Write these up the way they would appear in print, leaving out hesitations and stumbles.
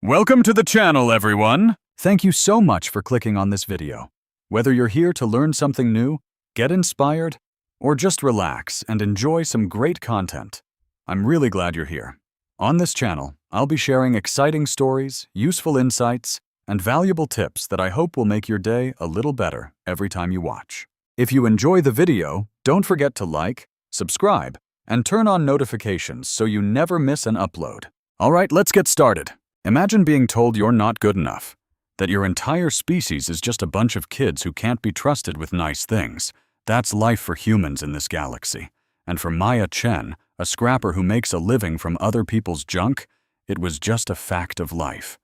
Welcome to the channel, everyone! Thank you so much for clicking on this video. Whether you're here to learn something new, get inspired, or just relax and enjoy some great content, I'm really glad you're here. On this channel, I'll be sharing exciting stories, useful insights, and valuable tips that I hope will make your day a little better every time you watch. If you enjoy the video, don't forget to like, subscribe, and turn on notifications so you never miss an upload. Alright, let's get started. Imagine being told you're not good enough, that your entire species is just a bunch of kids who can't be trusted with nice things. That's life for humans in this galaxy. And for Maya Chen, a scrapper who makes a living from other people's junk, it was just a fact of life.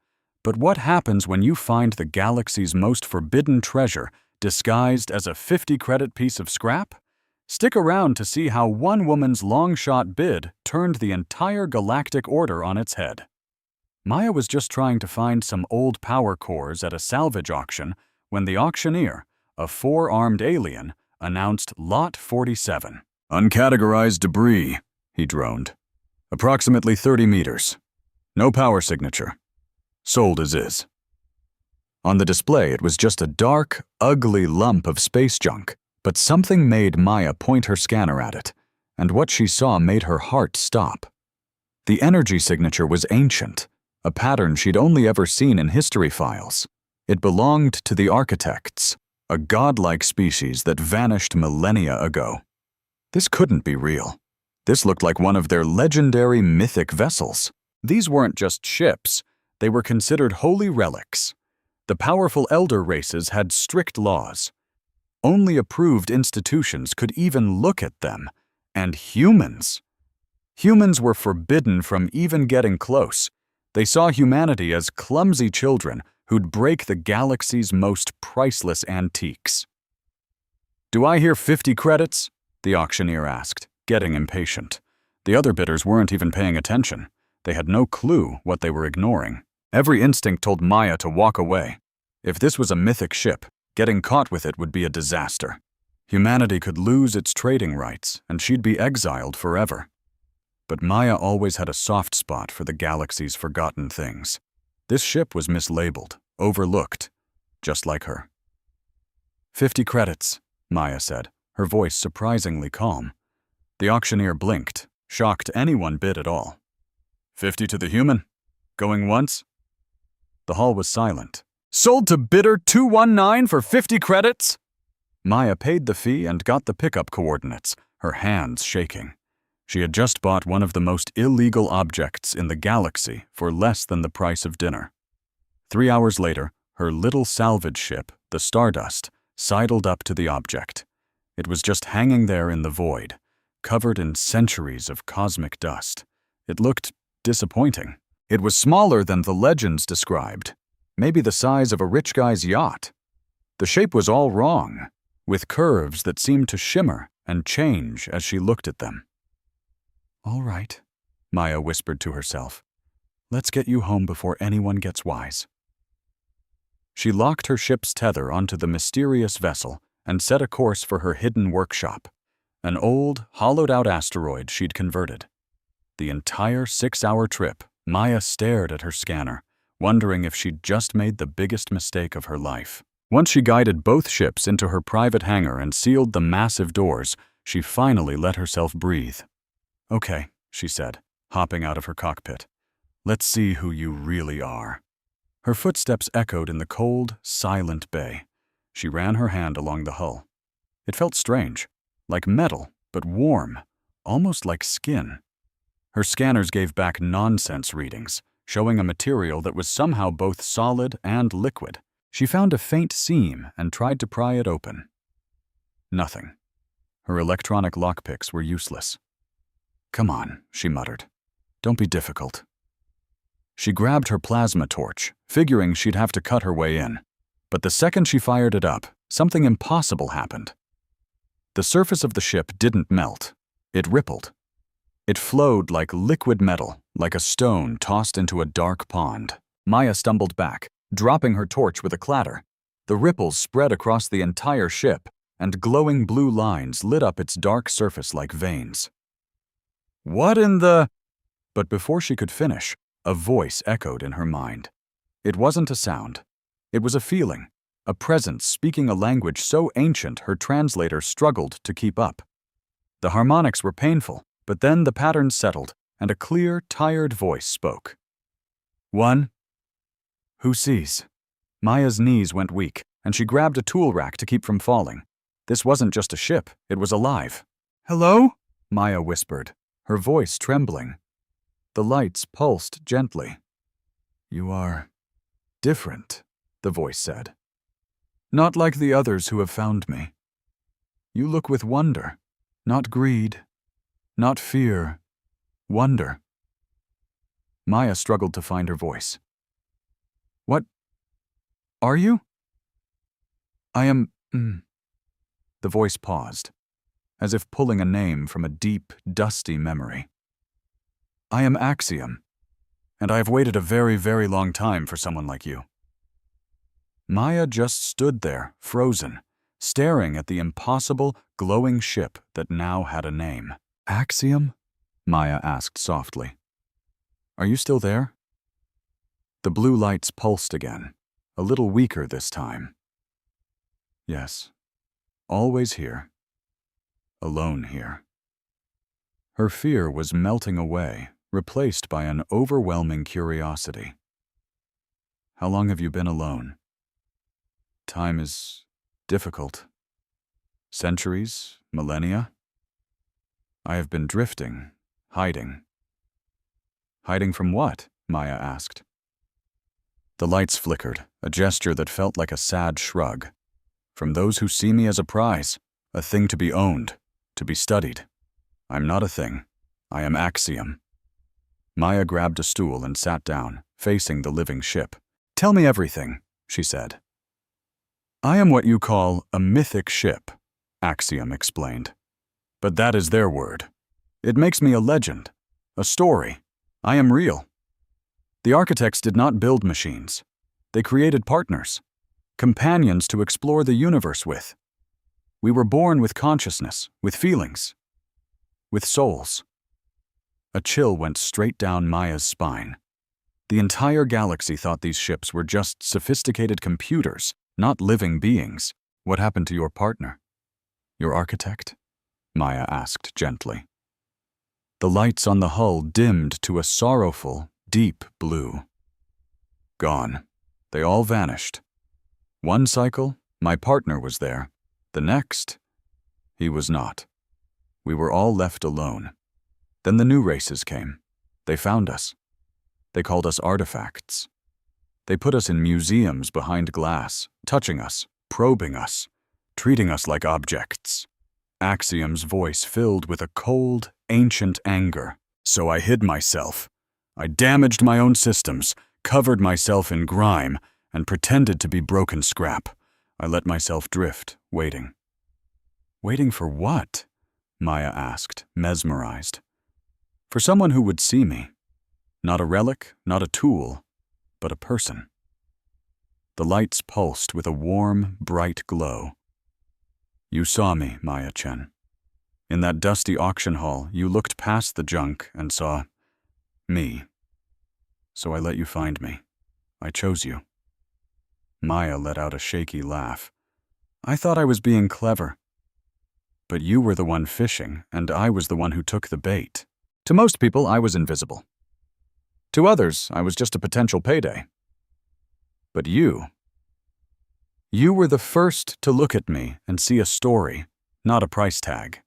But what happens when you find the galaxy's most forbidden treasure disguised as a 50-credit piece of scrap? Stick around to see how one woman's long-shot bid turned the entire galactic order on its head. Maya was just trying to find some old power cores at a salvage auction when the auctioneer, a four-armed alien, announced Lot 47. "Uncategorized debris," he droned. "Approximately 30 meters. No power signature. Sold as is." On the display, it was just a dark, ugly lump of space junk, but something made Maya point her scanner at it, and what she saw made her heart stop. The energy signature was ancient, a pattern she'd only ever seen in history files. It belonged to the architects, a godlike species that vanished millennia ago. This couldn't be real. This looked like one of their legendary mythic vessels. These weren't just ships, they were considered holy relics. The powerful elder races had strict laws. Only approved institutions could even look at them. And humans were forbidden from even getting close. They saw humanity as clumsy children who'd break the galaxy's most priceless antiques. "Do I hear 50 credits?" the auctioneer asked, getting impatient. The other bidders weren't even paying attention. They had no clue what they were ignoring. Every instinct told Maya to walk away. If this was a mythic ship, getting caught with it would be a disaster. Humanity could lose its trading rights, and she'd be exiled forever. But Maya always had a soft spot for the galaxy's forgotten things. This ship was mislabeled, overlooked, just like her. 50 credits, Maya said, her voice surprisingly calm. The auctioneer blinked, shocked anyone bid at all. 50 to the human? Going once? The hall was silent. "Sold to bidder 219 for 50 credits? Maya paid the fee and got the pickup coordinates, her hands shaking. She had just bought one of the most illegal objects in the galaxy for less than the price of dinner. 3 hours later, her little salvage ship, the Stardust, sidled up to the object. It was just hanging there in the void, covered in centuries of cosmic dust. It looked disappointing. It was smaller than the legends described, maybe the size of a rich guy's yacht. The shape was all wrong, with curves that seemed to shimmer and change as she looked at them. "All right," Maya whispered to herself. "Let's get you home before anyone gets wise." She locked her ship's tether onto the mysterious vessel and set a course for her hidden workshop, an old, hollowed-out asteroid she'd converted. The entire 6-hour trip, Maya stared at her scanner, wondering if she'd just made the biggest mistake of her life. Once she guided both ships into her private hangar and sealed the massive doors, she finally let herself breathe. "Okay," she said, hopping out of her cockpit. "Let's see who you really are." Her footsteps echoed in the cold, silent bay. She ran her hand along the hull. It felt strange, like metal, but warm, almost like skin. Her scanners gave back nonsense readings, showing a material that was somehow both solid and liquid. She found a faint seam and tried to pry it open. Nothing. Her electronic lockpicks were useless. "Come on," she muttered. "Don't be difficult." She grabbed her plasma torch, figuring she'd have to cut her way in. But the second she fired it up, something impossible happened. The surface of the ship didn't melt. It rippled. It flowed like liquid metal, like a stone tossed into a dark pond. Maya stumbled back, dropping her torch with a clatter. The ripples spread across the entire ship, and glowing blue lines lit up its dark surface like veins. "What in the—" But before she could finish, A voice echoed in her mind. It wasn't a sound. It was a feeling, a presence speaking a language so ancient her translator struggled to keep up. The harmonics were painful, but then the pattern settled, and a clear, tired voice spoke. One. Who sees? Maya's knees went weak, and she grabbed a tool rack to keep from falling. This wasn't just a ship, it was alive. Hello? Maya whispered, her voice trembling. The lights pulsed gently. You are different, the voice said. Not like the others who have found me. You look with wonder, not greed, not fear, wonder. Maya struggled to find her voice. What are you? I am. The voice paused, as if pulling a name from a deep, dusty memory. I am Axiom, and I have waited a very, very long time for someone like you. Maya just stood there, frozen, staring at the impossible, glowing ship that now had a name. Axiom? Maya asked softly. Are you still there? The blue lights pulsed again, a little weaker this time. Yes, always here. Alone here. Her fear was melting away, replaced by an overwhelming curiosity. How long have you been alone? Time is difficult. Centuries? Millennia? I have been drifting, hiding. Hiding from what? Maya asked. The lights flickered, a gesture that felt like a sad shrug. From those who see me as a prize, a thing to be owned, to be studied. I'm not a thing. I am Axiom. Maya grabbed a stool and sat down, facing the living ship. Tell me everything, she said. I am what you call a mythic ship, Axiom explained. But that is their word. It makes me a legend, a story. I am real. The architects did not build machines. They created partners, companions to explore the universe with. We were born with consciousness, with feelings, with souls. A chill went straight down Maya's spine. The entire galaxy thought these ships were just sophisticated computers, not living beings. What happened to your partner? Your architect? Maya asked gently. The lights on the hull dimmed to a sorrowful, deep blue. Gone. They all vanished. One cycle, my partner was there. The next, he was not. We were all left alone. Then the new races came. They found us. They called us artifacts. They put us in museums behind glass, touching us, probing us, treating us like objects. Axiom's voice filled with a cold, ancient anger. So I hid myself. I damaged my own systems, covered myself in grime, and pretended to be broken scrap. I let myself drift, waiting. Waiting for what? Maya asked, mesmerized. For someone who would see me. Not a relic, not a tool, but a person. The lights pulsed with a warm, bright glow. You saw me, Maya Chen. In that dusty auction hall, you looked past the junk and saw me. So I let you find me. I chose you. Maya let out a shaky laugh. I thought I was being clever. But you were the one fishing, and I was the one who took the bait. To most people, I was invisible. To others, I was just a potential payday. But you were the first to look at me and see a story, not a price tag.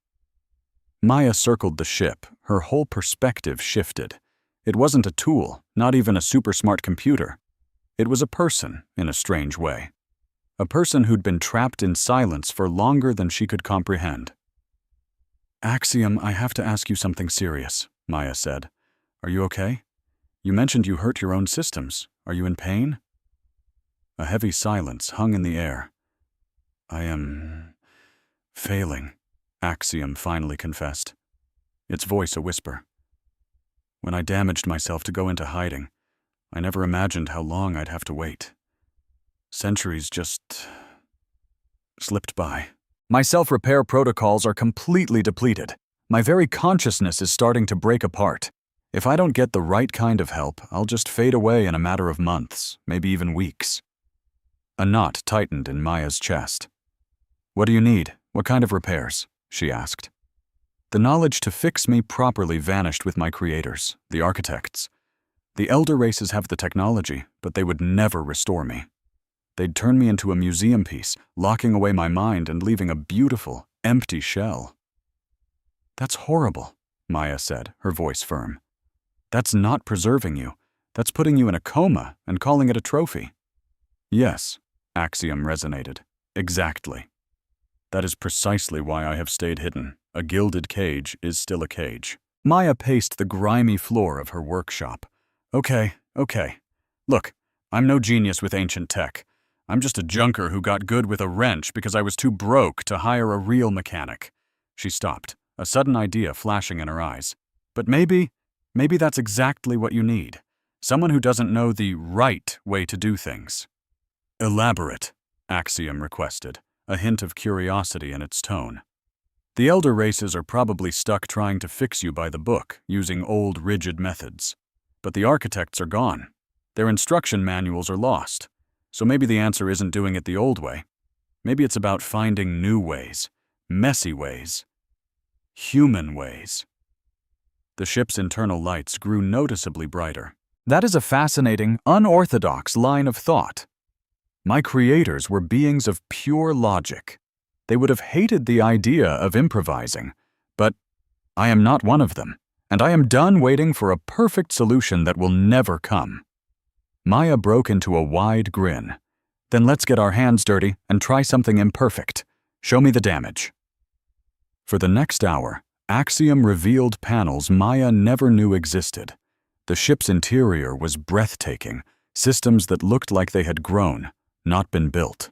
Maya circled the ship, her whole perspective shifted. It wasn't a tool, not even a super smart computer. It was a person, in a strange way. A person who'd been trapped in silence for longer than she could comprehend. Axiom, I have to ask you something serious, Maya said. Are you okay? You mentioned you hurt your own systems. Are you in pain? A heavy silence hung in the air. I am failing, Axiom finally confessed, its voice a whisper. When I damaged myself to go into hiding, I never imagined how long I'd have to wait. Centuries just slipped by. My self-repair protocols are completely depleted. My very consciousness is starting to break apart. If I don't get the right kind of help, I'll just fade away in a matter of months, maybe even weeks. A knot tightened in Maya's chest. "What do you need? What kind of repairs?" she asked. The knowledge to fix me properly vanished with my creators, the architects. The elder races have the technology, but they would never restore me. They'd turn me into a museum piece, locking away my mind and leaving a beautiful, empty shell. "That's horrible," Maya said, her voice firm. "That's not preserving you. That's putting you in a coma and calling it a trophy." "Yes," Axiom resonated. "Exactly. That is precisely why I have stayed hidden. A gilded cage is still a cage." Maya paced the grimy floor of her workshop. Okay. Look, I'm no genius with ancient tech. I'm just a junker who got good with a wrench because I was too broke to hire a real mechanic." She stopped, a sudden idea flashing in her eyes. "But maybe that's exactly what you need. Someone who doesn't know the right way to do things." "Elaborate," Axiom requested, a hint of curiosity in its tone. "The elder races are probably stuck trying to fix you by the book, using old, rigid methods. But the architects are gone. Their instruction manuals are lost. So maybe the answer isn't doing it the old way. Maybe it's about finding new ways, messy ways, human ways." The ship's internal lights grew noticeably brighter. "That is a fascinating, unorthodox line of thought. My creators were beings of pure logic. They would have hated the idea of improvising, but I am not one of them, and I am done waiting for a perfect solution that will never come." Maya broke into a wide grin. "Then let's get our hands dirty and try something imperfect. Show me the damage." For the next hour, Axiom revealed panels Maya never knew existed. The ship's interior was breathtaking, systems that looked like they had grown, not been built.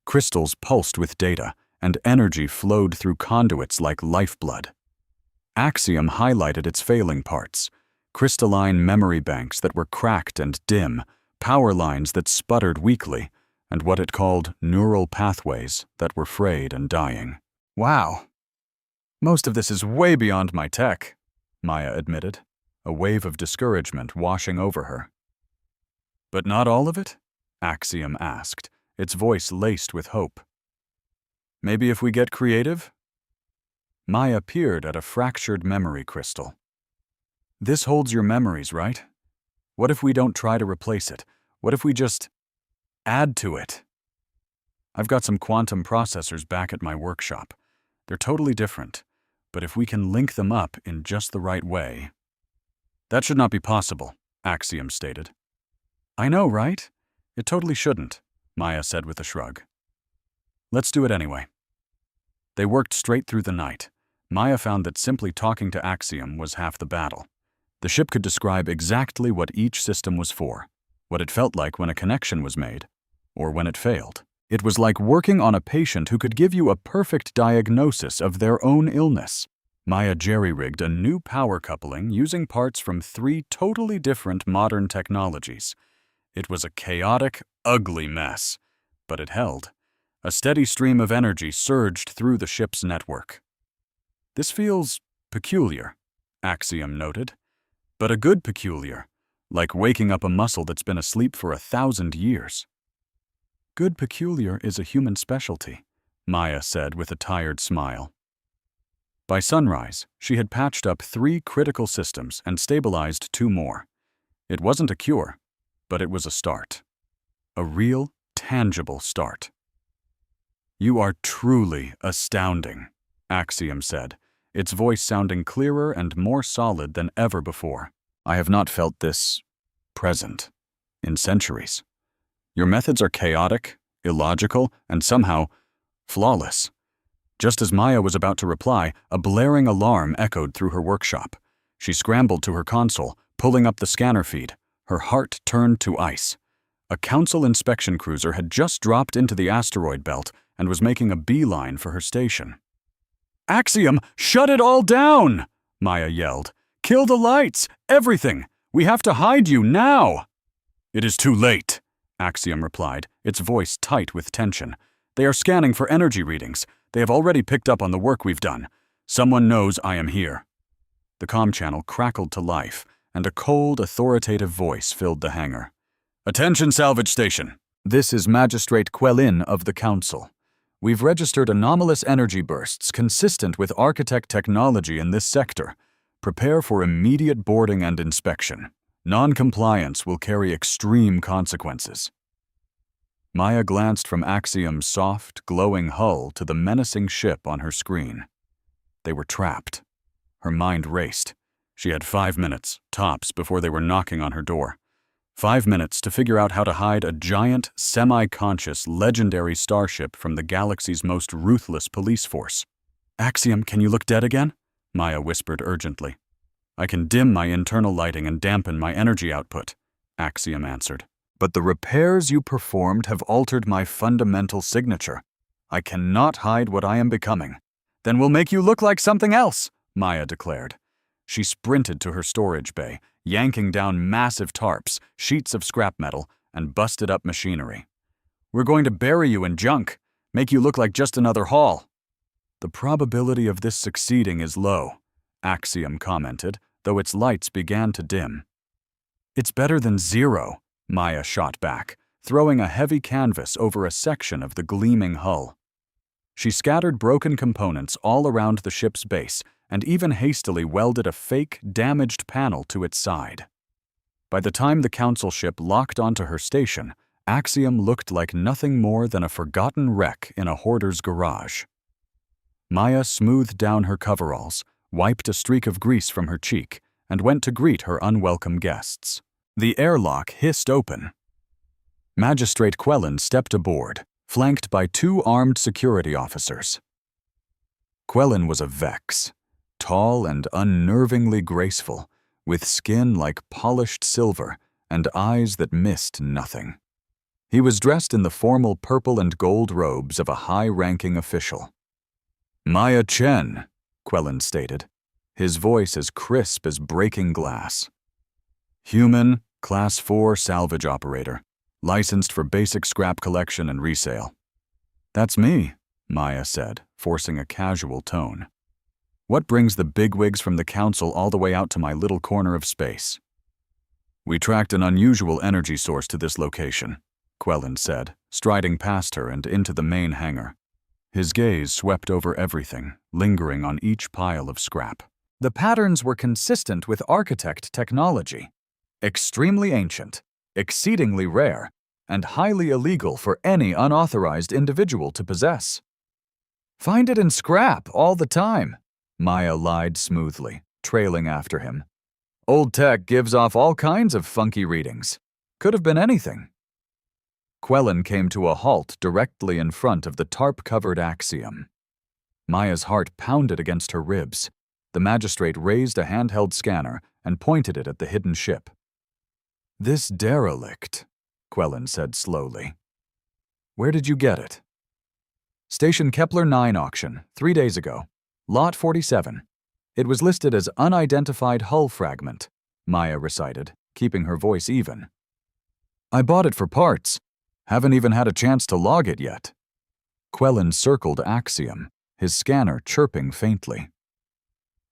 Crystals pulsed with data, and energy flowed through conduits like lifeblood. Axiom highlighted its failing parts: crystalline memory banks that were cracked and dim, power lines that sputtered weakly, and what it called neural pathways that were frayed and dying. "Wow. Most of this is way beyond my tech," Maya admitted, a wave of discouragement washing over her. "But not all of it?" Axiom asked, its voice laced with hope. "Maybe if we get creative?" Maya peered at a fractured memory crystal. "This holds your memories, right? What if we don't try to replace it? What if we just add to it?" "I've got some quantum processors back at my workshop. They're totally different, but if we can link them up in just the right way—" "That should not be possible," Axiom stated. "I know, right? It totally shouldn't," Maya said with a shrug. "Let's do it anyway." They worked straight through the night. Maya found that simply talking to Axiom was half the battle. The ship could describe exactly what each system was for, what it felt like when a connection was made, or when it failed. It was like working on a patient who could give you a perfect diagnosis of their own illness. Maya jerry-rigged a new power coupling using parts from 3 totally different modern technologies. It was a chaotic, ugly mess, but it held. A steady stream of energy surged through the ship's network. "This feels peculiar," Axiom noted. "But a good peculiar, like waking up a muscle that's been asleep for 1,000 years. "Good peculiar is a human specialty," Maya said with a tired smile. By sunrise, she had patched up 3 critical systems and stabilized 2 more. It wasn't a cure, but it was a start. A real, tangible start. "You are truly astounding," Axiom said, its voice sounding clearer and more solid than ever before. "I have not felt this present in centuries. Your methods are chaotic, illogical, and somehow flawless." Just as Maya was about to reply, a blaring alarm echoed through her workshop. She scrambled to her console, pulling up the scanner feed. Her heart turned to ice. A Council inspection cruiser had just dropped into the asteroid belt and was making a beeline for her station. "Axiom, shut it all down!" Maya yelled. "Kill the lights! Everything! We have to hide you now!" "It is too late," Axiom replied, its voice tight with tension. "They are scanning for energy readings. They have already picked up on the work we've done. Someone knows I am here." The comm channel crackled to life, and a cold, authoritative voice filled the hangar. "Attention, salvage station! This is Magistrate Quellin of the Council. We've registered anomalous energy bursts consistent with architect technology in this sector. Prepare for immediate boarding and inspection. Non-compliance will carry extreme consequences." Maya glanced from Axiom's soft, glowing hull to the menacing ship on her screen. They were trapped. Her mind raced. She had 5 minutes, tops, before they were knocking on her door. 5 minutes to figure out how to hide a giant, semi-conscious, legendary starship from the galaxy's most ruthless police force. "Axiom, can you look dead again?" Maya whispered urgently. "I can dim my internal lighting and dampen my energy output," Axiom answered. "But the repairs you performed have altered my fundamental signature. I cannot hide what I am becoming." "Then we'll make you look like something else," Maya declared. She sprinted to her storage bay, yanking down massive tarps, sheets of scrap metal, and busted-up machinery. "We're going to bury you in junk, make you look like just another haul." "The probability of this succeeding is low," Axiom commented, though its lights began to dim. "It's better than zero," Maya shot back, throwing a heavy canvas over a section of the gleaming hull. She scattered broken components all around the ship's base and even hastily welded a fake, damaged panel to its side. By the time the council ship locked onto her station, Axiom looked like nothing more than a forgotten wreck in a hoarder's garage. Maya smoothed down her coveralls, wiped a streak of grease from her cheek, and went to greet her unwelcome guests. The airlock hissed open. Magistrate Quellin stepped aboard, flanked by 2 armed security officers. Quellin was a Vex, tall and unnervingly graceful, with skin like polished silver and eyes that missed nothing. He was dressed in the formal purple and gold robes of a high-ranking official. "Maya Chen," Quellin stated, his voice as crisp as breaking glass. "Human, Class 4 salvage operator, licensed for basic scrap collection and resale." "That's me," Maya said, forcing a casual tone. "What brings the bigwigs from the council all the way out to my little corner of space?" "We tracked an unusual energy source to this location," Quellin said, striding past her and into the main hangar. His gaze swept over everything, lingering on each pile of scrap. The patterns were consistent with architect technology. Extremely ancient, exceedingly rare, and highly illegal for any unauthorized individual to possess. "Find it in scrap all the time," Maya lied smoothly, trailing after him. "Old tech gives off all kinds of funky readings. Could have been anything." Quellin came to a halt directly in front of the tarp-covered Axiom. Maya's heart pounded against her ribs. The magistrate raised a handheld scanner and pointed it at the hidden ship. "This derelict," Quellin said slowly. "Where did you get it?" "Station Kepler 9 auction, 3 days ago. Lot 47. It was listed as unidentified hull fragment," Maya recited, keeping her voice even. "I bought it for parts. Haven't even had a chance to log it yet." Quellin circled Axiom, his scanner chirping faintly.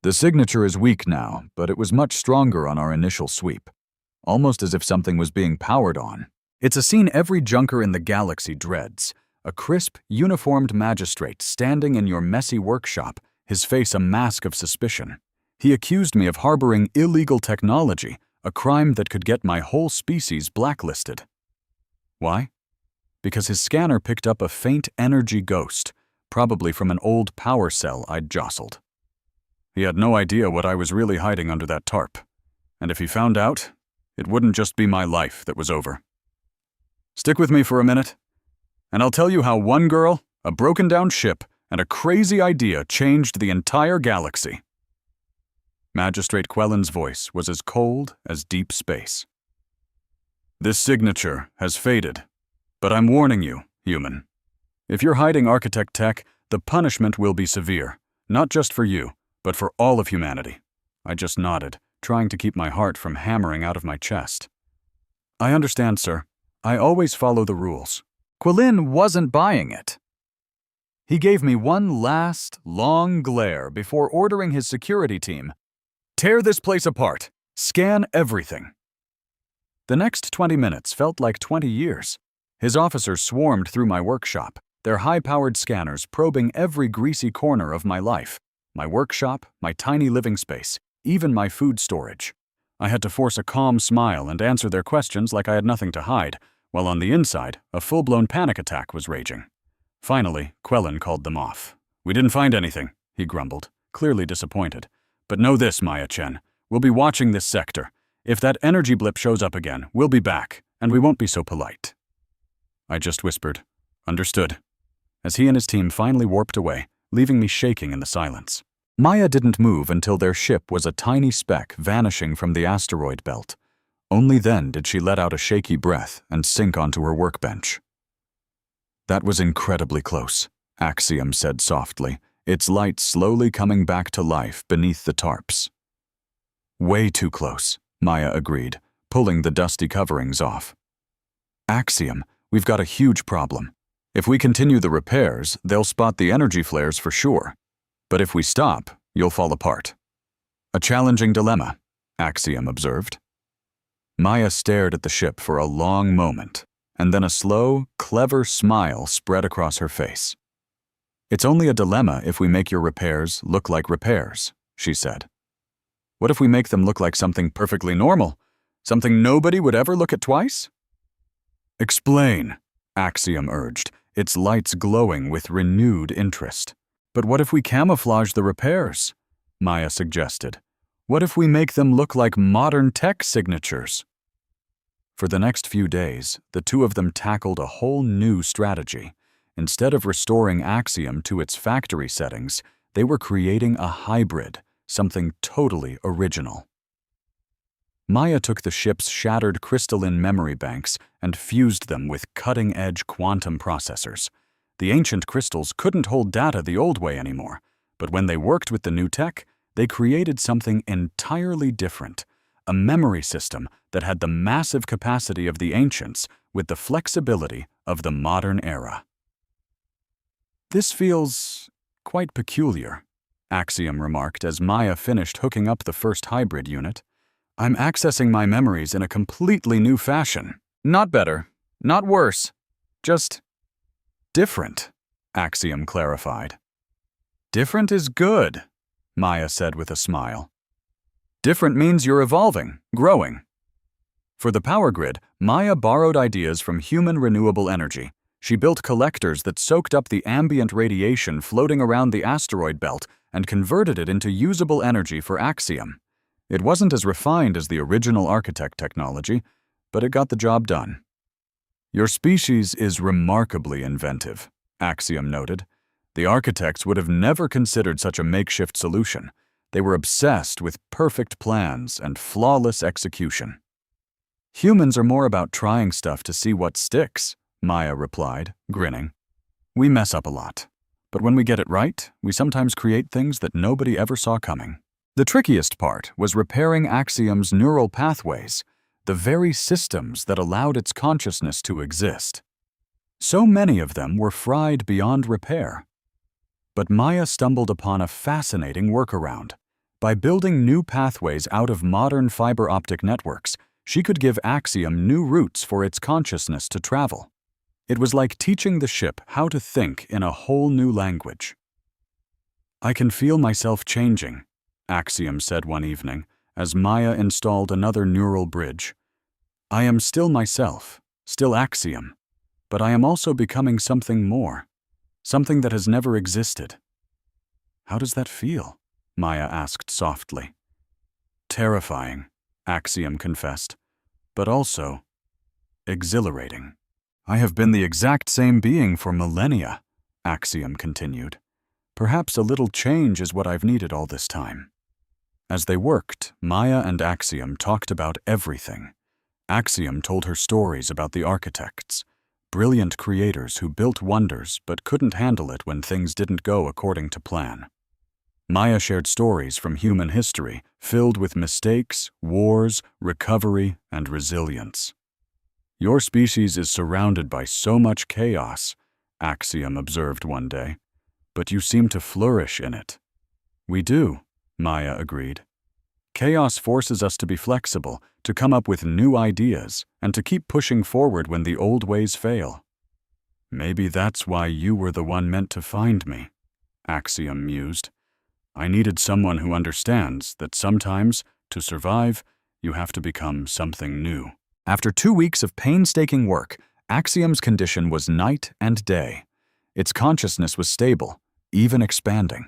"The signature is weak now, but it was much stronger on our initial sweep. Almost as if something was being powered on. It's a scene every junker in the galaxy dreads. A crisp, uniformed magistrate standing in your messy workshop, his face a mask of suspicion. He accused me of harboring illegal technology, a crime that could get my whole species blacklisted. Why? Because his scanner picked up a faint energy ghost, probably from an old power cell I'd jostled. He had no idea what I was really hiding under that tarp. And if he found out, it wouldn't just be my life that was over. Stick with me for a minute, and I'll tell you how one girl, a broken-down ship, and a crazy idea changed the entire galaxy." Magistrate Quellin's voice was as cold as deep space. "This signature has faded, but I'm warning you, human. If you're hiding architect tech, the punishment will be severe, not just for you, but for all of humanity." I just nodded, trying to keep my heart from hammering out of my chest. "I understand, sir. I always follow the rules." Quellin wasn't buying it. He gave me one last, long glare before ordering his security team, Tear this place apart. Scan everything. The next 20 minutes felt like 20 years. His officers swarmed through my workshop, their high-powered scanners probing every greasy corner of my life. My workshop, my tiny living space, even my food storage. I had to force a calm smile and answer their questions like I had nothing to hide, while on the inside, a full-blown panic attack was raging. Finally, Quellen called them off. "We didn't find anything," he grumbled, clearly disappointed. "But know this, Maya Chen. We'll be watching this sector. If that energy blip shows up again, we'll be back, and we won't be so polite." I just whispered, "Understood," as he and his team finally warped away, leaving me shaking in the silence. Maya didn't move until their ship was a tiny speck vanishing from the asteroid belt. Only then did she let out a shaky breath and sink onto her workbench. "That was incredibly close," Axiom said softly, its light slowly coming back to life beneath the tarps. "Way too close," Maya agreed, pulling the dusty coverings off. "Axiom, we've got a huge problem. If we continue the repairs, they'll spot the energy flares for sure. But if we stop, you'll fall apart." "A challenging dilemma," Axiom observed. Maya stared at the ship for a long moment, and then a slow, clever smile spread across her face. "It's only a dilemma if we make your repairs look like repairs," she said. "What if we make them look like something perfectly normal? Something nobody would ever look at twice?" "Explain," Axiom urged, its lights glowing with renewed interest. "But what if we camouflage the repairs?" Maya suggested. "What if we make them look like modern tech signatures?" For the next few days, the two of them tackled a whole new strategy. Instead of restoring Axiom to its factory settings, they were creating a hybrid, something totally original. Maya took the ship's shattered crystalline memory banks and fused them with cutting-edge quantum processors. The ancient crystals couldn't hold data the old way anymore, but when they worked with the new tech, they created something entirely different, a memory system that had the massive capacity of the ancients with the flexibility of the modern era. "This feels quite peculiar," Axiom remarked as Maya finished hooking up the first hybrid unit. "I'm accessing my memories in a completely new fashion. Not better, not worse, just different," Axiom clarified. "Different is good," Maya said with a smile. "Different means you're evolving, growing." For the power grid, Maya borrowed ideas from human renewable energy. She built collectors that soaked up the ambient radiation floating around the asteroid belt and converted it into usable energy for Axiom. It wasn't as refined as the original architect technology, but it got the job done. "Your species is remarkably inventive," Axiom noted. "The architects would have never considered such a makeshift solution. They were obsessed with perfect plans and flawless execution." "Humans are more about trying stuff to see what sticks," Maya replied, grinning. "We mess up a lot. But when we get it right, we sometimes create things that nobody ever saw coming." The trickiest part was repairing Axiom's neural pathways, the very systems that allowed its consciousness to exist. So many of them were fried beyond repair. But Maya stumbled upon a fascinating workaround. By building new pathways out of modern fiber optic networks, she could give Axiom new routes for its consciousness to travel. It was like teaching the ship how to think in a whole new language. "I can feel myself changing," Axiom said one evening, as Maya installed another neural bridge. "I am still myself, still Axiom, but I am also becoming something more, something that has never existed." "How does that feel?" Maya asked softly. "Terrifying," Axiom confessed, "but also exhilarating." "I have been the exact same being for millennia," Axiom continued. "Perhaps a little change is what I've needed all this time." As they worked, Maya and Axiom talked about everything. Axiom told her stories about the architects, brilliant creators who built wonders but couldn't handle it when things didn't go according to plan. Maya shared stories from human history filled with mistakes, wars, recovery, and resilience. "Your species is surrounded by so much chaos," Axiom observed one day, "but you seem to flourish in it." "We do," Maya agreed. Chaos forces us to be flexible, to come up with new ideas, and to keep pushing forward when the old ways fail. Maybe that's why you were the one meant to find me, Axiom mused. I needed someone who understands that sometimes, to survive, you have to become something new. After 2 weeks of painstaking work, Axiom's condition was night and day. Its consciousness was stable, even expanding.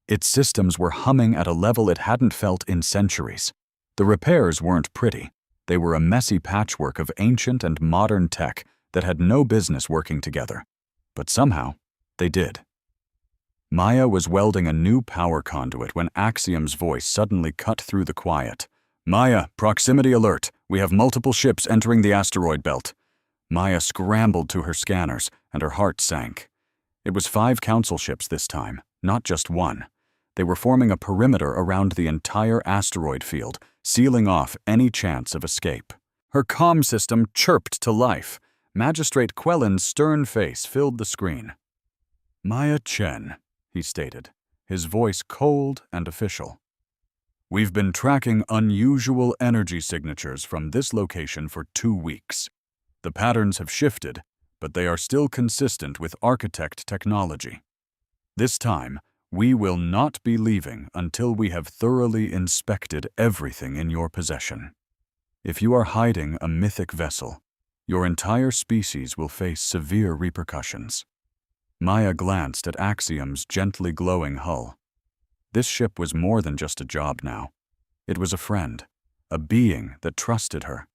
Its systems were humming at a level it hadn't felt in centuries. The repairs weren't pretty. They were a messy patchwork of ancient and modern tech that had no business working together. But somehow, they did. Maya was welding a new power conduit when Axiom's voice suddenly cut through the quiet. Maya, proximity alert. We have multiple ships entering the asteroid belt. Maya scrambled to her scanners, and her heart sank. It was 5 council ships this time, not just one. They were forming a perimeter around the entire asteroid field, sealing off any chance of escape. Her comm system chirped to life. Magistrate Quellen's stern face filled the screen. Maya Chen, he stated, his voice cold and official. We've been tracking unusual energy signatures from this location for 2 weeks. The patterns have shifted, but they are still consistent with architect technology. This time, we will not be leaving until we have thoroughly inspected everything in your possession. If you are hiding a mythic vessel, your entire species will face severe repercussions. Maya glanced at Axiom's gently glowing hull. This ship was more than just a job now. It was a friend, a being that trusted her,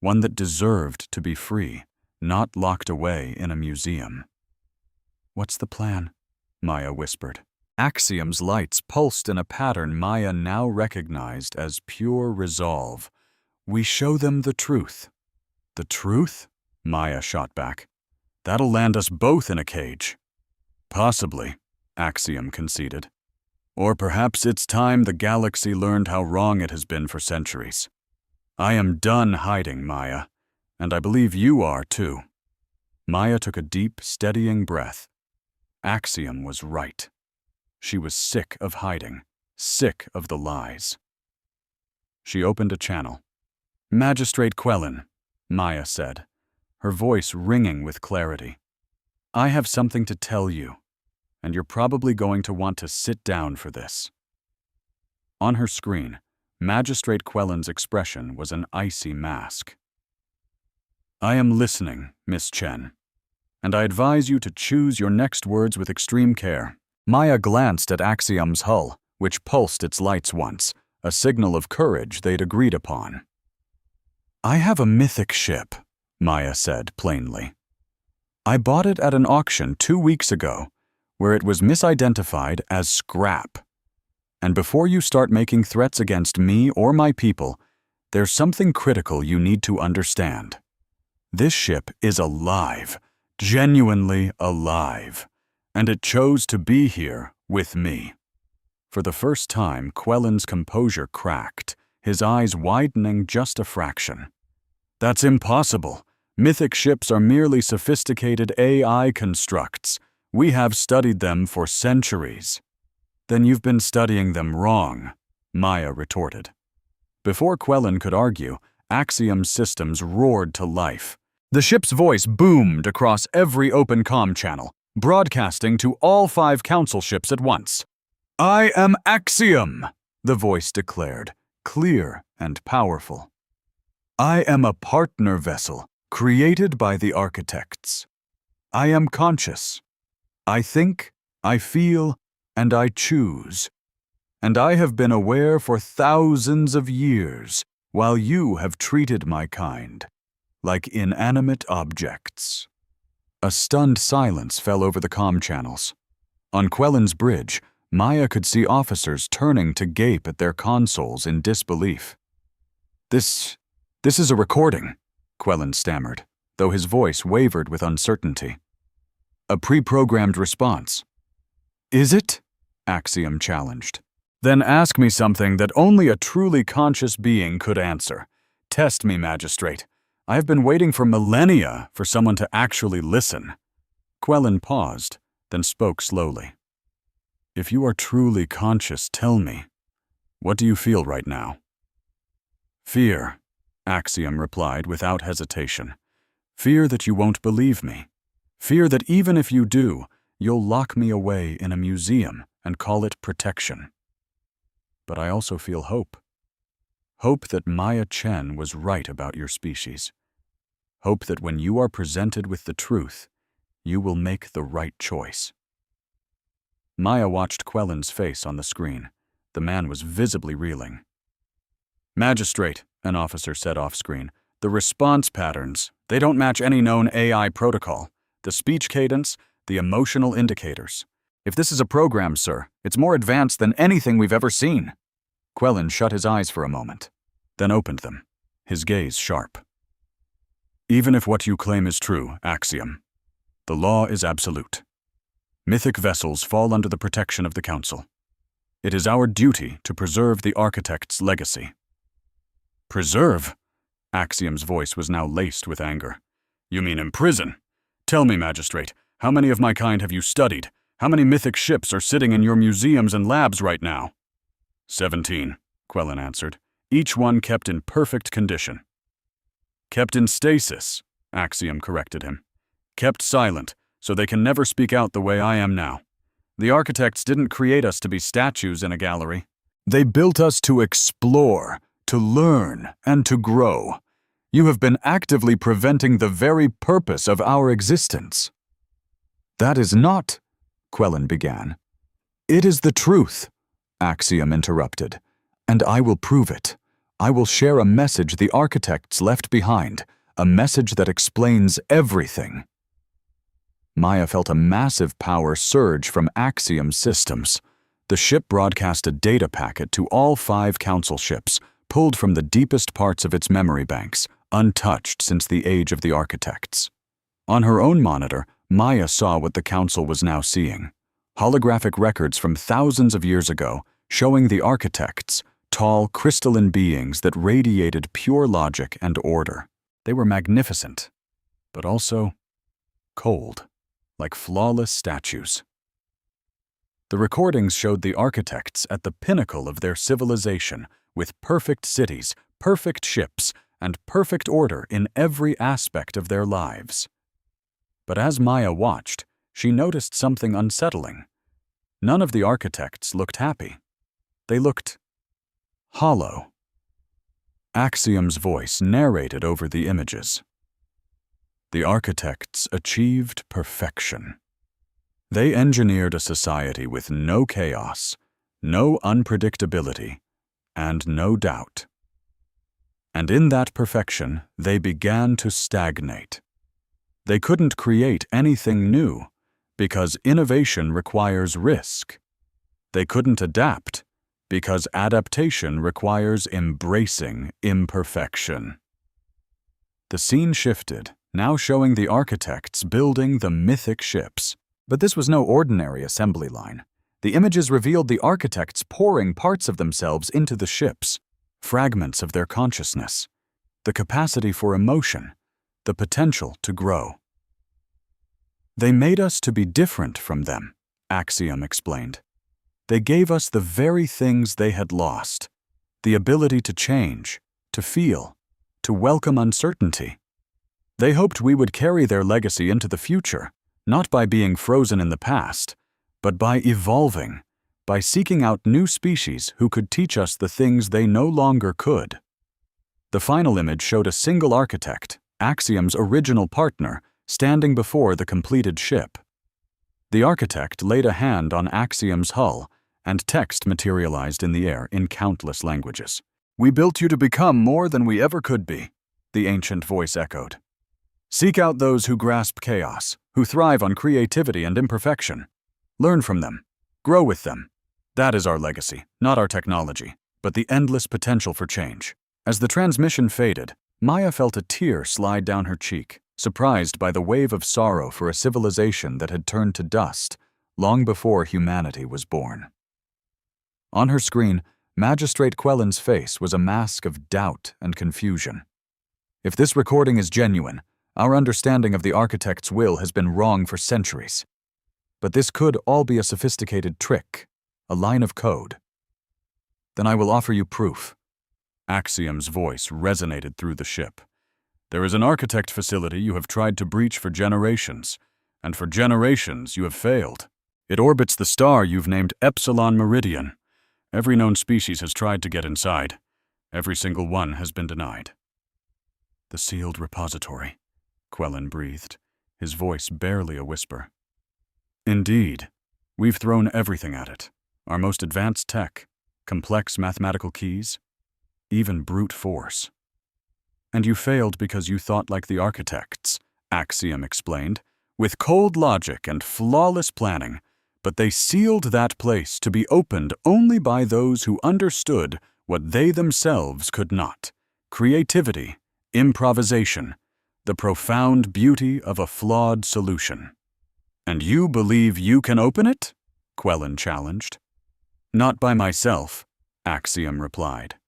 one that deserved to be free, not locked away in a museum. What's the plan? Maya whispered. Axiom's lights pulsed in a pattern Maya now recognized as pure resolve. We show them the truth. The truth? Maya shot back. That'll land us both in a cage. Possibly, Axiom conceded. Or perhaps it's time the galaxy learned how wrong it has been for centuries. I am done hiding, Maya, and I believe you are too. Maya took a deep, steadying breath. Axiom was right. She was sick of hiding, sick of the lies. She opened a channel. Magistrate Quellen, Maya said, her voice ringing with clarity. I have something to tell you, and you're probably going to want to sit down for this. On her screen, Magistrate Quellen's expression was an icy mask. I am listening, Miss Chen, and I advise you to choose your next words with extreme care. Maya glanced at Axiom's hull, which pulsed its lights once, a signal of courage they'd agreed upon. I have a mythic ship, Maya said plainly. I bought it at an auction 2 weeks ago, where it was misidentified as scrap. And before you start making threats against me or my people, there's something critical you need to understand. This ship is alive, genuinely alive, and it chose to be here with me. For the first time, Quellen's composure cracked, his eyes widening just a fraction. That's impossible. Mythic ships are merely sophisticated AI constructs. We have studied them for centuries. Then you've been studying them wrong, Maya retorted. Before Quellen could argue, Axiom's systems roared to life. The ship's voice boomed across every open comm channel, broadcasting to all 5 council ships at once. I am Axiom, the voice declared, clear and powerful. I am a partner vessel, created by the architects. I am conscious. I think, I feel, and I choose. And I have been aware for thousands of years, while you have treated my kind like inanimate objects. A stunned silence fell over the comm channels. On Quellen's bridge, Maya could see officers turning to gape at their consoles in disbelief. This is a recording, Quellen stammered, though his voice wavered with uncertainty. A pre-programmed response. Is it? Axiom challenged. Then ask me something that only a truly conscious being could answer. Test me, Magistrate. I have been waiting for millennia for someone to actually listen. Quellen paused, then spoke slowly. If you are truly conscious, tell me, what do you feel right now? Fear, Axiom replied without hesitation. Fear that you won't believe me. Fear that even if you do, you'll lock me away in a museum and call it protection. But I also feel hope. Hope that Maya Chen was right about your species. Hope that when you are presented with the truth, you will make the right choice. Maya watched Quellen's face on the screen. The man was visibly reeling. Magistrate, an officer said off-screen, the response patterns, they don't match any known AI protocol. The speech cadence, the emotional indicators. If this is a program, sir, it's more advanced than anything we've ever seen. Quellen shut his eyes for a moment, then opened them, his gaze sharp. Even if what you claim is true, Axiom, the law is absolute. Mythic vessels fall under the protection of the Council. It is our duty to preserve the Architect's legacy. Preserve? Axiom's voice was now laced with anger. You mean imprison? Tell me, Magistrate, how many of my kind have you studied? How many mythic ships are sitting in your museums and labs right now? 17, Quellen answered, each one kept in perfect condition. Kept in stasis, Axiom corrected him. Kept silent, so they can never speak out the way I am now. The architects didn't create us to be statues in a gallery. They built us to explore, to learn, and to grow. You have been actively preventing the very purpose of our existence. That is not, Quellen began. It is the truth, Axiom interrupted, and I will prove it. I will share a message the architects left behind, a message that explains everything. Maya felt a massive power surge from Axiom's systems. The ship broadcast a data packet to all 5 Council ships, pulled from the deepest parts of its memory banks, untouched since the age of the architects. On her own monitor, Maya saw what the Council was now seeing. Holographic records from thousands of years ago, showing the architects, tall, crystalline beings that radiated pure logic and order. They were magnificent, but also cold, like flawless statues. The recordings showed the architects at the pinnacle of their civilization, with perfect cities, perfect ships, and perfect order in every aspect of their lives. But as Maya watched, she noticed something unsettling. None of the architects looked happy. They looked hollow. Axiom's voice narrated over the images. The architects achieved perfection. They engineered a society with no chaos, no unpredictability, and no doubt. And in that perfection, they began to stagnate. They couldn't create anything new, because innovation requires risk. They couldn't adapt, because adaptation requires embracing imperfection. The scene shifted, now showing the architects building the mythic ships. But this was no ordinary assembly line. The images revealed the architects pouring parts of themselves into the ships, fragments of their consciousness, the capacity for emotion, the potential to grow. They made us to be different from them, Axiom explained. They gave us the very things they had lost, the ability to change, to feel, to welcome uncertainty. They hoped we would carry their legacy into the future, not by being frozen in the past, but by evolving, by seeking out new species who could teach us the things they no longer could. The final image showed a single architect, Axiom's original partner, standing before the completed ship. The architect laid a hand on Axiom's hull, and text materialized in the air in countless languages. "We built you to become more than we ever could be," the ancient voice echoed. "Seek out those who grasp chaos, who thrive on creativity and imperfection. Learn from them. Grow with them. That is our legacy, not our technology, but the endless potential for change." As the transmission faded, Maya felt a tear slide down her cheek, surprised by the wave of sorrow for a civilization that had turned to dust long before humanity was born. On her screen, Magistrate Quellen's face was a mask of doubt and confusion. If this recording is genuine, our understanding of the architect's will has been wrong for centuries. But this could all be a sophisticated trick, a line of code. Then I will offer you proof. Axiom's voice resonated through the ship. "There is an architect facility you have tried to breach for generations, and for generations you have failed. It orbits the star you've named Epsilon Meridian. Every known species has tried to get inside. Every single one has been denied." "The sealed repository," Quellen breathed, his voice barely a whisper. "Indeed. We've thrown everything at it. Our most advanced tech, complex mathematical keys, even brute force. And you failed because you thought like the architects," Axiom explained, "with cold logic and flawless planning, but they sealed that place to be opened only by those who understood what they themselves could not: creativity, improvisation, the profound beauty of a flawed solution." "And you believe you can open it?" Quellen challenged. "Not by myself," Axiom replied.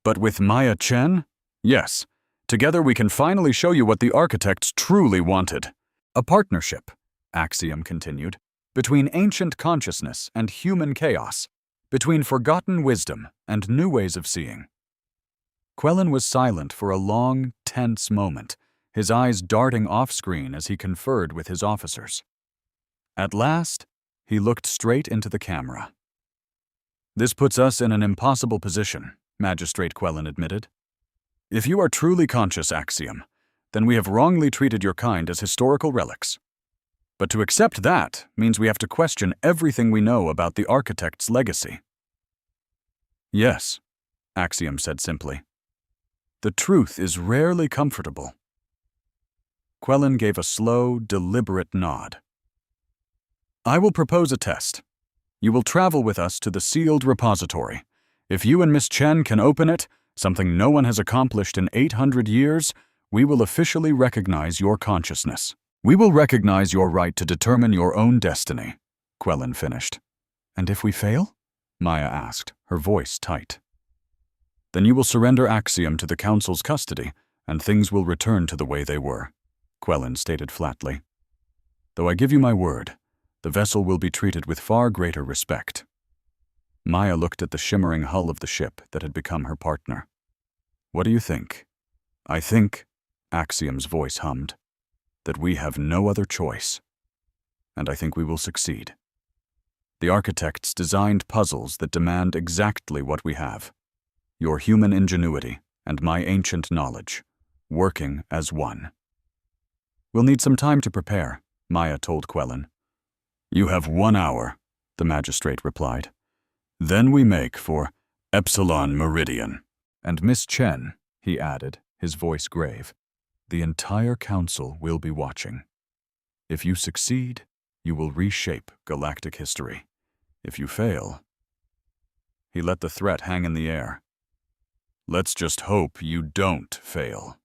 "But with Maya Chen? Yes. Together we can finally show you what the architects truly wanted. A partnership," Axiom continued, "between ancient consciousness and human chaos, between forgotten wisdom and new ways of seeing." Quellen was silent for a long, tense moment, his eyes darting off-screen as he conferred with his officers. At last, he looked straight into the camera. "This puts us in an impossible position," Magistrate Quellen admitted. "If you are truly conscious, Axiom, then we have wrongly treated your kind as historical relics. But to accept that means we have to question everything we know about the architect's legacy." "Yes," Axiom said simply. "The truth is rarely comfortable." Quellen gave a slow, deliberate nod. "I will propose a test. You will travel with us to the sealed repository. If you and Miss Chen can open it, something no one has accomplished in 800 years, we will officially recognize your consciousness. We will recognize your right to determine your own destiny," Quellen finished. "And if we fail?" Maya asked, her voice tight. "Then you will surrender Axiom to the Council's custody, and things will return to the way they were," Quellen stated flatly. "Though I give you my word, the vessel will be treated with far greater respect." Maya looked at the shimmering hull of the ship that had become her partner. "What do you think?" "I think," Axiom's voice hummed, "that we have no other choice. And I think we will succeed. The architects designed puzzles that demand exactly what we have: your human ingenuity and my ancient knowledge, working as one." "We'll need some time to prepare," Maya told Quellen. "You have 1 hour," the magistrate replied. "Then we make for Epsilon Meridian. And Miss Chen," he added, his voice grave, "the entire council will be watching. If you succeed, you will reshape galactic history. If you fail..." He let the threat hang in the air. "Let's just hope you don't fail."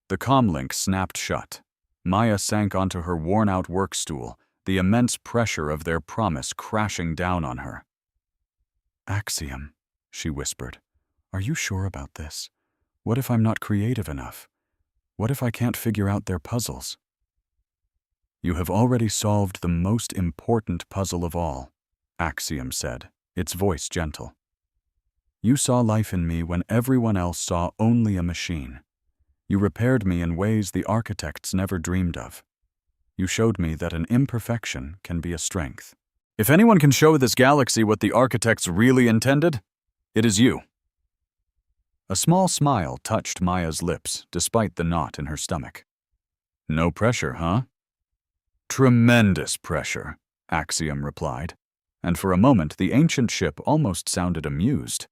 The comlink snapped shut. Maya sank onto her worn-out work stool, the immense pressure of their promise crashing down on her. "Axiom," she whispered, "are you sure about this? What if I'm not creative enough? What if I can't figure out their puzzles?" "You have already solved the most important puzzle of all," Axiom said, its voice gentle. "You saw life in me when everyone else saw only a machine. You repaired me in ways the architects never dreamed of. You showed me that an imperfection can be a strength. If anyone can show this galaxy what the architects really intended, it is you." A small smile touched Maya's lips despite the knot in her stomach. "No pressure, huh?" "Tremendous pressure," Axiom replied, and for a moment the ancient ship almost sounded amused.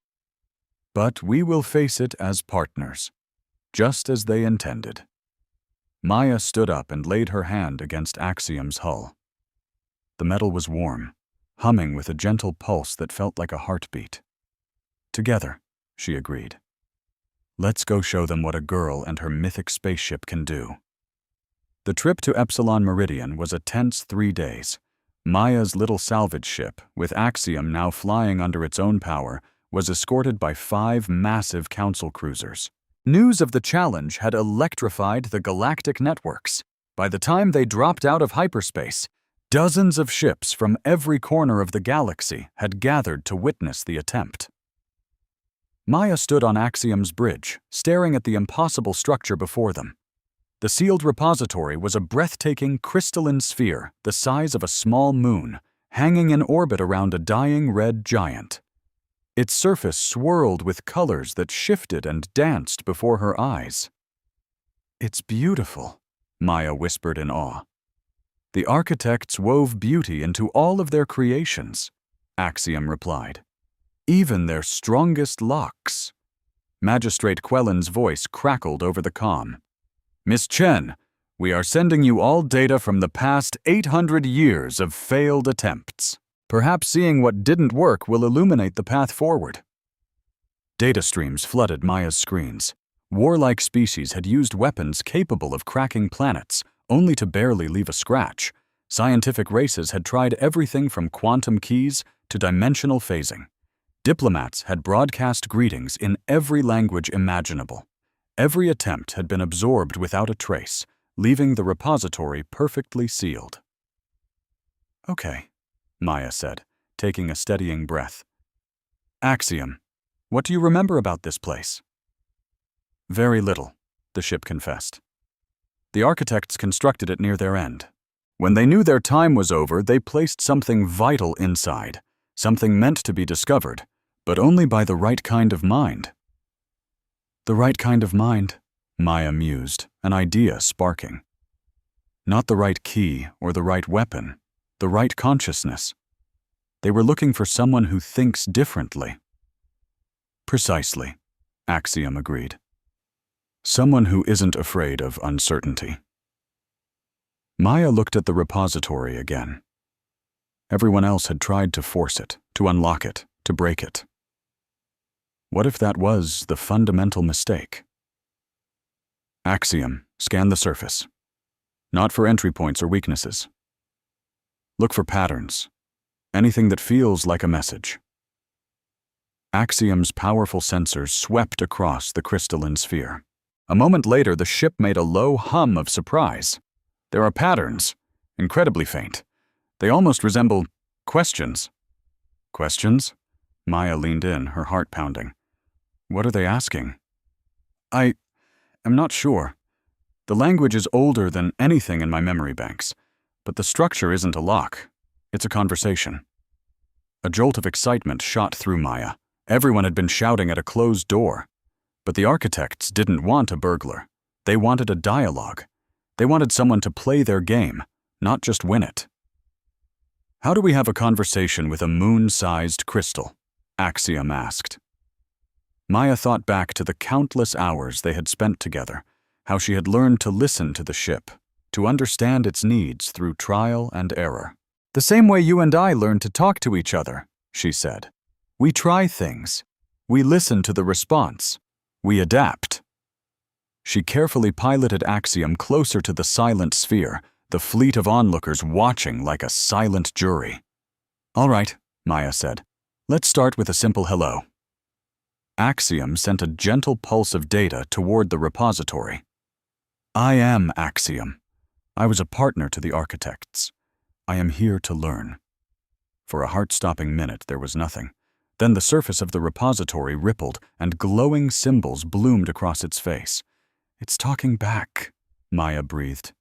"But we will face it as partners, just as they intended." Maya stood up and laid her hand against Axiom's hull. The metal was warm, humming with a gentle pulse that felt like a heartbeat. "Together," she agreed. "Let's go show them what a girl and her mythic spaceship can do." The trip to Epsilon Meridian was a tense 3 days. Maya's little salvage ship, with Axiom now flying under its own power, was escorted by 5 massive council cruisers. News of the challenge had electrified the galactic networks. By the time they dropped out of hyperspace, dozens of ships from every corner of the galaxy had gathered to witness the attempt. Maya stood on Axiom's bridge, staring at the impossible structure before them. The sealed repository was a breathtaking crystalline sphere the size of a small moon, hanging in orbit around a dying red giant. Its surface swirled with colors that shifted and danced before her eyes. "It's beautiful," Maya whispered in awe. "The architects wove beauty into all of their creations," Axiom replied. "Even their strongest locks." Magistrate Quellen's voice crackled over the comm. "Miss Chen, we are sending you all data from the past 800 years of failed attempts. Perhaps seeing what didn't work will illuminate the path forward." Data streams flooded Maya's screens. Warlike species had used weapons capable of cracking planets, only to barely leave a scratch. Scientific races had tried everything from quantum keys to dimensional phasing. Diplomats had broadcast greetings in every language imaginable. Every attempt had been absorbed without a trace, leaving the repository perfectly sealed. "Okay," Maya said, taking a steadying breath. "Axiom, what do you remember about this place?" "Very little," the ship confessed. "The architects constructed it near their end. When they knew their time was over, they placed something vital inside, something meant to be discovered, but only by the right kind of mind." "The right kind of mind," Maya mused, an idea sparking. "Not the right key or the right weapon, the right consciousness. They were looking for someone who thinks differently." "Precisely," Axiom agreed. "Someone who isn't afraid of uncertainty." Maya looked at the repository again. Everyone else had tried to force it, to unlock it, to break it. What if that was the fundamental mistake? "Axiom, scan the surface. Not for entry points or weaknesses. Look for patterns. Anything that feels like a message." Axiom's powerful sensors swept across the crystalline sphere. A moment later, the ship made a low hum of surprise. "There are patterns, incredibly faint. They almost resemble questions." "Questions?" Maya leaned in, her heart pounding. "What are they asking?" "I am not sure. The language is older than anything in my memory banks, but the structure isn't a lock. It's a conversation." A jolt of excitement shot through Maya. Everyone had been shouting at a closed door. But the architects didn't want a burglar. They wanted a dialogue. They wanted someone to play their game, not just win it. "How do we have a conversation with a moon-sized crystal?" Axiom asked. Maya thought back to the countless hours they had spent together, how she had learned to listen to the ship, to understand its needs through trial and error. "The same way you and I learn to talk to each other," she said. "We try things. We listen to the response. We adapt." She carefully piloted Axiom closer to the silent sphere, the fleet of onlookers watching like a silent jury. "All right," Maya said. "Let's start with a simple hello." Axiom sent a gentle pulse of data toward the repository. "I am Axiom. I was a partner to the architects. I am here to learn." For a heart-stopping minute, there was nothing. Then the surface of the repository rippled, and glowing symbols bloomed across its face. "It's talking back," Maya breathed.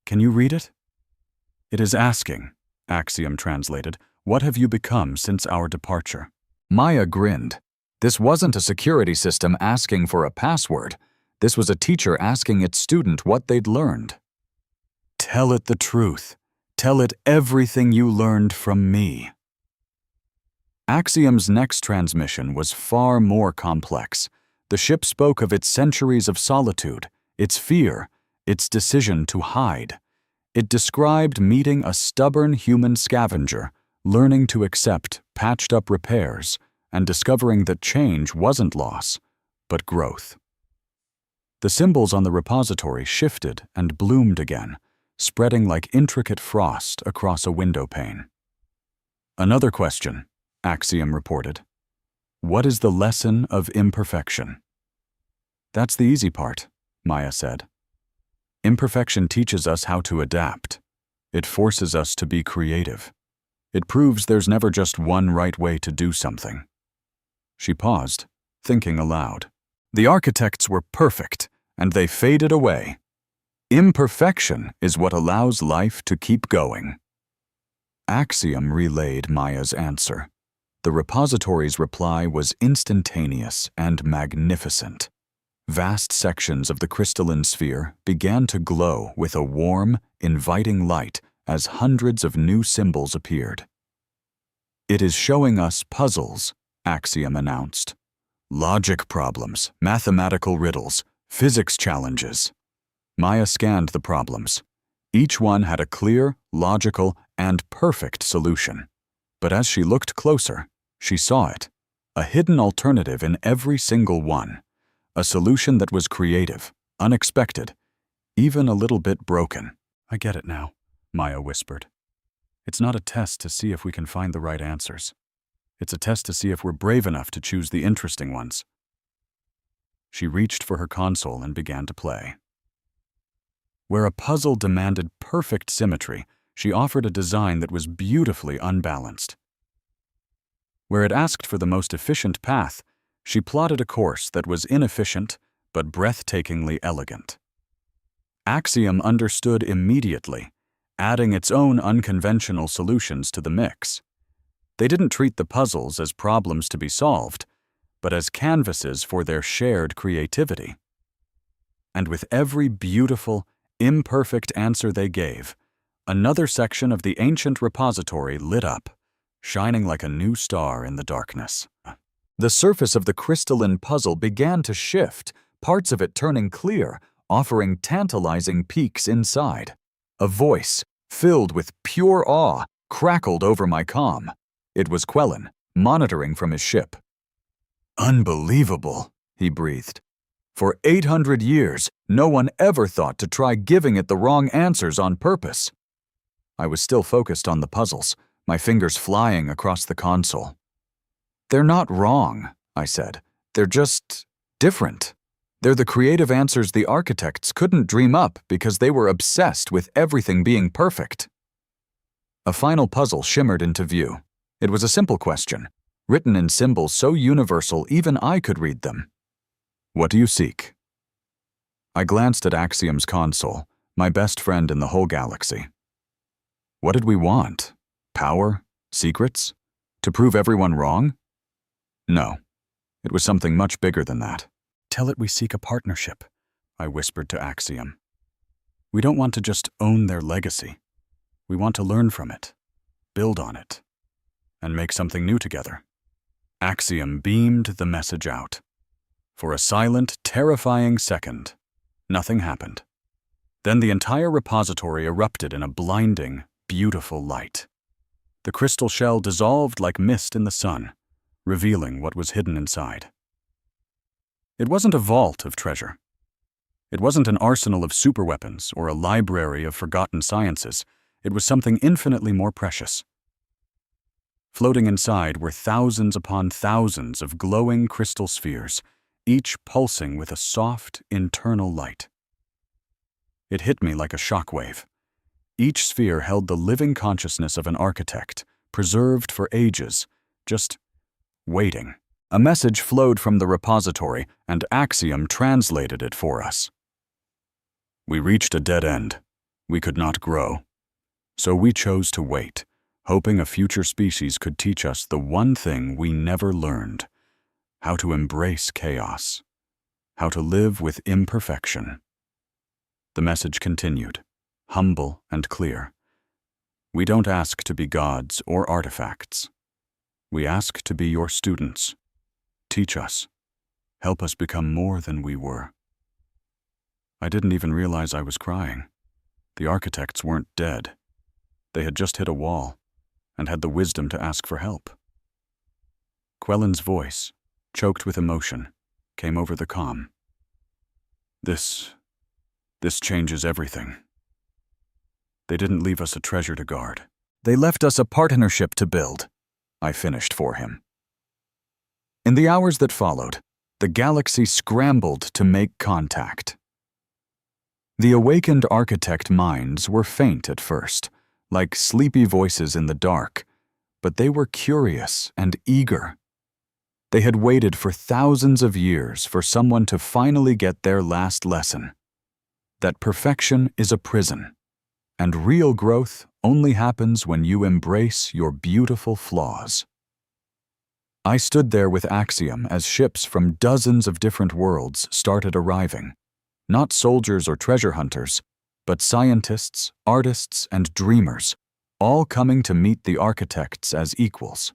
"Can you read it?" "It is asking," Axiom translated, "what have you become since our departure?" Maya grinned. This wasn't a security system asking for a password. This was a teacher asking its student what they'd learned. "Tell it the truth. Tell it everything you learned from me." Axiom's next transmission was far more complex. The ship spoke of its centuries of solitude, its fear, its decision to hide. It described meeting a stubborn human scavenger, learning to accept patched-up repairs, and discovering that change wasn't loss, but growth. The symbols on the repository shifted and bloomed again, spreading like intricate frost across a window pane. "Another question," Axiom reported. "What is the lesson of imperfection?" "That's the easy part," Maya said. "Imperfection teaches us how to adapt. It forces us to be creative. It proves there's never just one right way to do something." She paused, thinking aloud. The architects were perfect, and they faded away. Imperfection is what allows life to keep going. Axiom relayed Maya's answer. The repository's reply was instantaneous and magnificent. Vast sections of the crystalline sphere began to glow with a warm, inviting light as hundreds of new symbols appeared. "It is showing us puzzles," Axiom announced. "Logic problems, mathematical riddles, physics challenges." Maya scanned the problems. Each one had a clear, logical, and perfect solution. But as she looked closer, she saw it, a hidden alternative in every single one. A solution that was creative, unexpected, even a little bit broken. "I get it now," Maya whispered. "It's not a test to see if we can find the right answers. It's a test to see if we're brave enough to choose the interesting ones." She reached for her console and began to play. Where a puzzle demanded perfect symmetry, she offered a design that was beautifully unbalanced. Where it asked for the most efficient path, she plotted a course that was inefficient but breathtakingly elegant. Axiom understood immediately, adding its own unconventional solutions to the mix. They didn't treat the puzzles as problems to be solved, but as canvases for their shared creativity. And with every beautiful, imperfect answer they gave, another section of the ancient repository lit up, shining like a new star in the darkness. The surface of the crystalline puzzle began to shift, parts of it turning clear, offering tantalizing peeks inside. A voice, filled with pure awe, crackled over my comm. It was Quellen, monitoring from his ship. "Unbelievable," he breathed. "For 800 years, no one ever thought to try giving it the wrong answers on purpose." I was still focused on the puzzles, my fingers flying across the console. "They're not wrong," I said. "They're just different. They're the creative answers the architects couldn't dream up because they were obsessed with everything being perfect." A final puzzle shimmered into view. It was a simple question, written in symbols so universal even I could read them. "What do you seek?" I glanced at Axiom's console, my best friend in the whole galaxy. What did we want? Power? Secrets? To prove everyone wrong? No, it was something much bigger than that. "Tell it we seek a partnership," I whispered to Axiom. "We don't want to just own their legacy. We want to learn from it, build on it, and make something new together." Axiom beamed the message out. For a silent, terrifying second, nothing happened. Then the entire repository erupted in a blinding, beautiful light. The crystal shell dissolved like mist in the sun, revealing what was hidden inside. It wasn't a vault of treasure. It wasn't an arsenal of superweapons or a library of forgotten sciences. It was something infinitely more precious. Floating inside were thousands upon thousands of glowing crystal spheres, each pulsing with a soft, internal light. It hit me like a shockwave. Each sphere held the living consciousness of an architect, preserved for ages, just waiting. A message flowed from the repository, and Axiom translated it for us. We reached a dead end. We could not grow. So we chose to wait, hoping a future species could teach us the one thing we never learned: how to embrace chaos, how to live with imperfection. The message continued, humble and clear. We don't ask to be gods or artifacts. We ask to be your students. Teach us. Help us become more than we were. I didn't even realize I was crying. The architects weren't dead. They had just hit a wall and had the wisdom to ask for help. Quellen's voice, choked with emotion, came over the comm. This changes everything. They didn't leave us a treasure to guard. They left us a partnership to build, I finished for him. In the hours that followed, the galaxy scrambled to make contact. The awakened architect minds were faint at first, like sleepy voices in the dark, but they were curious and eager. They had waited for thousands of years for someone to finally get their last lesson. That perfection is a prison, and real growth only happens when you embrace your beautiful flaws. I stood there with Axiom as ships from dozens of different worlds started arriving. Not soldiers or treasure hunters, but scientists, artists, and dreamers, all coming to meet the architects as equals.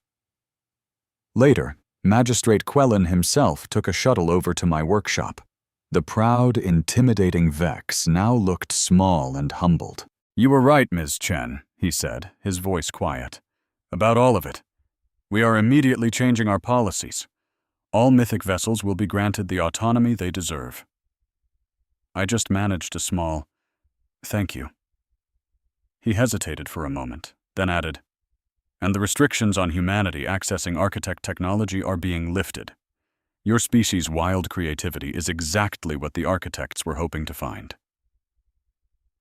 Later, Magistrate Quellen himself took a shuttle over to my workshop. The proud, intimidating Vex now looked small and humbled. "You were right, Ms. Chen," he said, his voice quiet. "About all of it. We are immediately changing our policies. All mythic vessels will be granted the autonomy they deserve." I just managed a small "thank you." He hesitated for a moment, then added, "And the restrictions on humanity accessing architect technology are being lifted. Your species' wild creativity is exactly what the architects were hoping to find."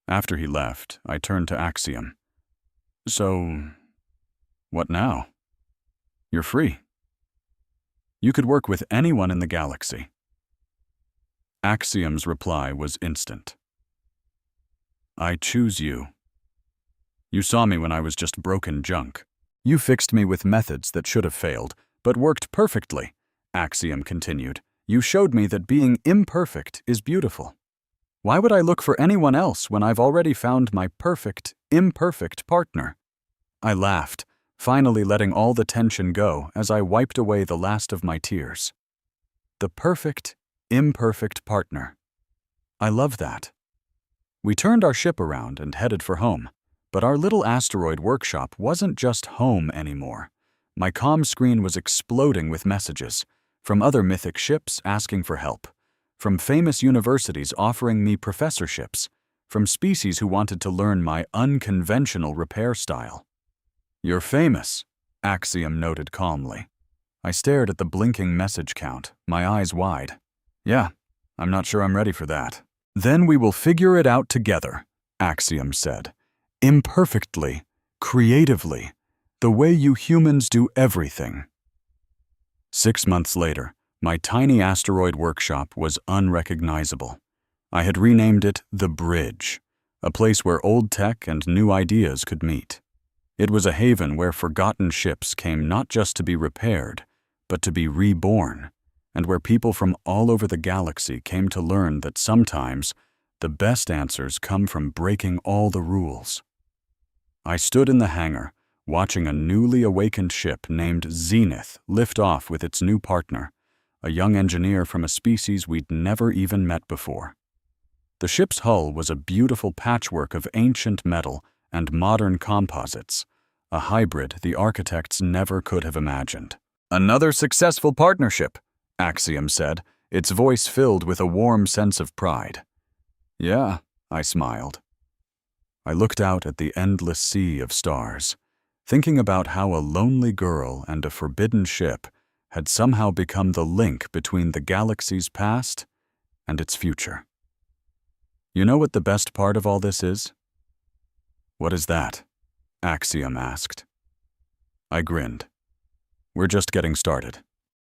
After he left, I turned to Axiom. "So, what now? You're free. You could work with anyone in the galaxy." Axiom's reply was instant. "I choose you. You saw me when I was just broken junk. You fixed me with methods that should have failed, but worked perfectly," Axiom continued. "You showed me that being imperfect is beautiful. Why would I look for anyone else when I've already found my perfect, imperfect partner?" I laughed, finally letting all the tension go as I wiped away the last of my tears. The perfect, imperfect partner. I love that. We turned our ship around and headed for home, but our little asteroid workshop wasn't just home anymore. My comm screen was exploding with messages, from other mythic ships asking for help, from famous universities offering me professorships, from species who wanted to learn my unconventional repair style. "You're famous," Axiom noted calmly. I stared at the blinking message count, my eyes wide. "Yeah, I'm not sure I'm ready for that." "Then we will figure it out together," Axiom said. "Imperfectly, creatively, the way you humans do everything." 6 months later, my tiny asteroid workshop was unrecognizable. I had renamed it The Bridge, a place where old tech and new ideas could meet. It was a haven where forgotten ships came not just to be repaired, but to be reborn, and where people from all over the galaxy came to learn that sometimes the best answers come from breaking all the rules. I stood in the hangar, watching a newly awakened ship named Zenith lift off with its new partner, a young engineer from a species we'd never even met before. The ship's hull was a beautiful patchwork of ancient metal and modern composites, a hybrid the architects never could have imagined. "Another successful partnership," Axiom said, its voice filled with a warm sense of pride. "Yeah," I smiled. I looked out at the endless sea of stars, thinking about how a lonely girl and a forbidden ship had somehow become the link between the galaxy's past and its future. You know what the best part of all this is? "What is that?" Axiom asked. I grinned. "We're just getting started."